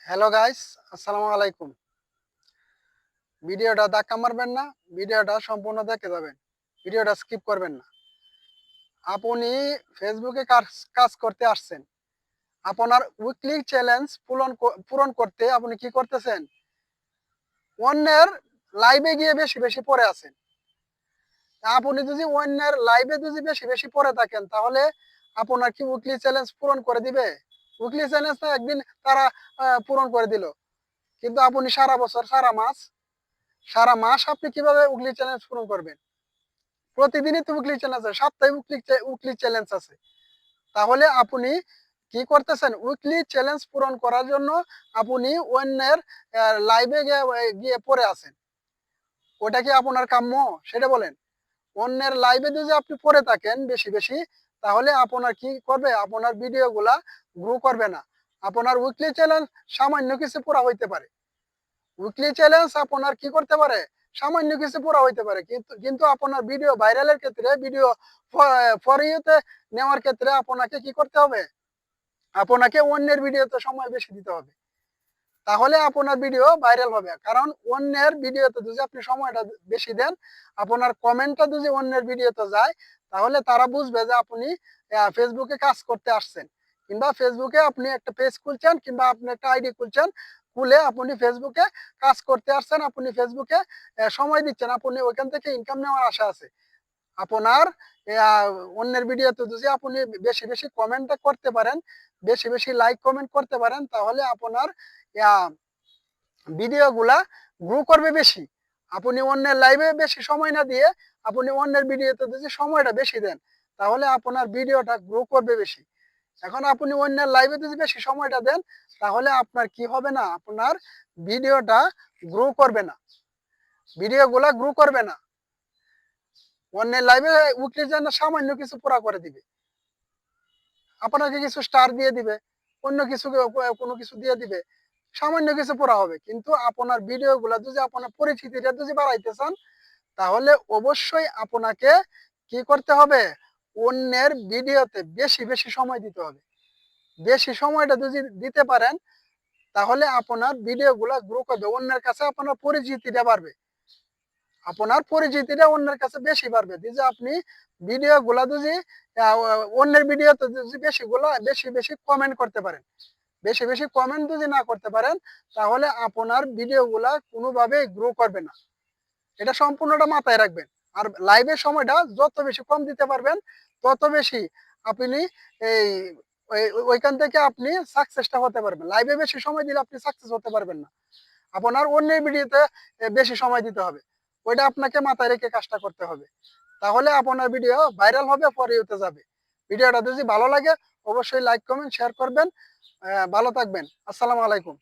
Hello guys, আসসালামু আলাইকুম। ভিডিওটা ধাক্কা মারবেন না, ভিডিওটা সম্পূর্ণ দেখে যাবেন। ভিডিওটা স্কিপ করবেন না। আপনি ফেসবুকে কাজ কাজ করতে আসছেন। আপনার উইকলি চ্যালেঞ্জ পূরণ করতে আপনি কি করতেছেন? অন্যের লাইভে গিয়ে বেশি, বেশি পড়ে আছেন। আপনি যদি অন্যের লাইভে যদি বেশি, বেশি পড়ে থাকেন তাহলে আপনার কি উইকলি চ্যালেঞ্জ পূরণ করে দিবে? উইকলি চ্যালেঞ্জ তো একদিন তারা পূরণ করে দিল। কিন্তু আপনি সারা বছর, সারা মাস আপনি কিভাবে উইকলি চ্যালেঞ্জ পূরণ করবেন? প্রতিদিনই তো উইকলি চ্যালেঞ্জ আছে, সপ্তাহে উইকলি চ্যালেঞ্জ আছে। তাহলে আপনি কি করতেছেন? উইকলি চ্যালেঞ্জ পূরণ করার জন্য আপনি অন্যের লাইভে গিয়ে পড়ে আছেন। ওটা কি আপনার কাম্য? সেটা বলেন। অন্যের লাইভে যদি আপনি পড়ে থাকেন বেশি, বেশি তাহলে আপনার কি করবে? আপনার ভিডিওগুলা গ্রো করবে না। আপনার উইকলি চ্যালেঞ্জ সামান্য কিছু পুরা হইতে পারে। উইকলি চ্যালেঞ্জ আপনার কি করতে পারে? সামান্য কিছু পুরা হইতে পারে। কিন্তু কিন্তু আপনার ভিডিও ভাইরালের ক্ষেত্রে, ভিডিও ফর ইউ তে নেওয়ার ক্ষেত্রে আপনাকে কি করতে হবে? আপনাকে অন্যের ভিডিওতে সময় বেশি দিতে হবে। তাহলে আপনার ভিডিও ভাইরাল হবে। কারণ অন্যের ভিডিওতে যদি আপনি সময়টা বেশি দেন, আপনার কমেন্টটা যদি অন্যের ভিডিওতে যায়, তাহলে তারা বুঝবে যে আপনি ফেসবুকে কাজ করতে আসছেন। কিংবা ফেসবুকে আপনি একটা পেজ খুলছেন কিংবা আপনি একটা আইডি খুলছেন। খুলে আপনি ফেসবুকে কাজ করতে আসছেন, আপনি ফেসবুকে সময় দিচ্ছেন। আপনি ওইখান থেকে ইনকাম নেওয়ার আশা আছে। আপনার আ অন্যের ভিডিওতে যদি আপনি বেশি, বেশি কমেন্টটা করতে পারেন, বেশি, বেশি লাইক কমেন্ট করতে পারেন তাহলে আপনার আ ভিডিওগুলা গ্রো করবে বেশি। আপনি অন্যের লাইভে বেশি সময় না দিয়ে আপনি অন্যের ভিডিওতে যদি সময়টা বেশি দেন, তাহলে আপনার ভিডিওটা গ্রো করবে বেশি। এখন আপনি অন্যের লাইভে যদি বেশি সময়টা দেন, তাহলে আপনার কি হবে না? আপনার ভিডিওটা গ্রো করবে না। ভিডিওগুলা গ্রো করবে না। অন্যের লাইভে উইকলি যেন সামান্য কিছু পুরা করে দিবে। আপনাকে কিছু স্টার দিয়ে দিবে, অন্য কিছু কোনো কিছু দিয়ে দিবে। সামান্য কিছু পড়া হবে। কিন্তু আপনার ভিডিওগুলা যদি আপনার পরিচিতিটা যদি বাড়াইতে চান, তাহলে অবশ্যই আপনাকে কি করতে হবে? অন্যের ভিডিওতে বেশি, বেশি সময় দিতে হবে। বেশি সময়টা যদি দিতে পারেন, তাহলে আপনার ভিডিওগুলা গ্রো করবে। অন্যের কাছে আপনার পরিচিতিটা বাড়বে। আপনার পরিচিতিটা অন্যের কাছে বেশি বাড়বে। এই যে আপনি ভিডিওগুলা যদি আ অন্যের ভিডিওতে যদি বেশি, বেশি কমেন্ট করতে পারেন। বেশি, বেশি কমেন্ট যদি না করতে পারেন, তাহলে আপনার ভিডিওগুলা কোনোভাবেই গ্রো করবে না। এটা সম্পূর্ণটা মাথায় রাখবেন। আর লাইভের সময়টা যত বেশি কম দিতে পারবেন, তত বেশি আপনি এই ওইখান থেকে আপনি সাকসেসটা হতে পারবেন। লাইভে বেশি সময় দিলে আপনি সাকসেস হতে পারবেন না। আপনার অন্যের ভিডিওতে বেশি সময় দিতে হবে। ওইটা আপনাকে মাথায় রেখে কাজটা করতে হবে। তাহলে আপনার ভিডিও ভাইরাল হবে, ফর ইউ তে যাবে। ভিডিওটা যদি ভালো লাগে অবশ্যই লাইক, কমেন্ট, শেয়ার করবেন। ভালো থাকবেন। আসসালামু আলাইকুম।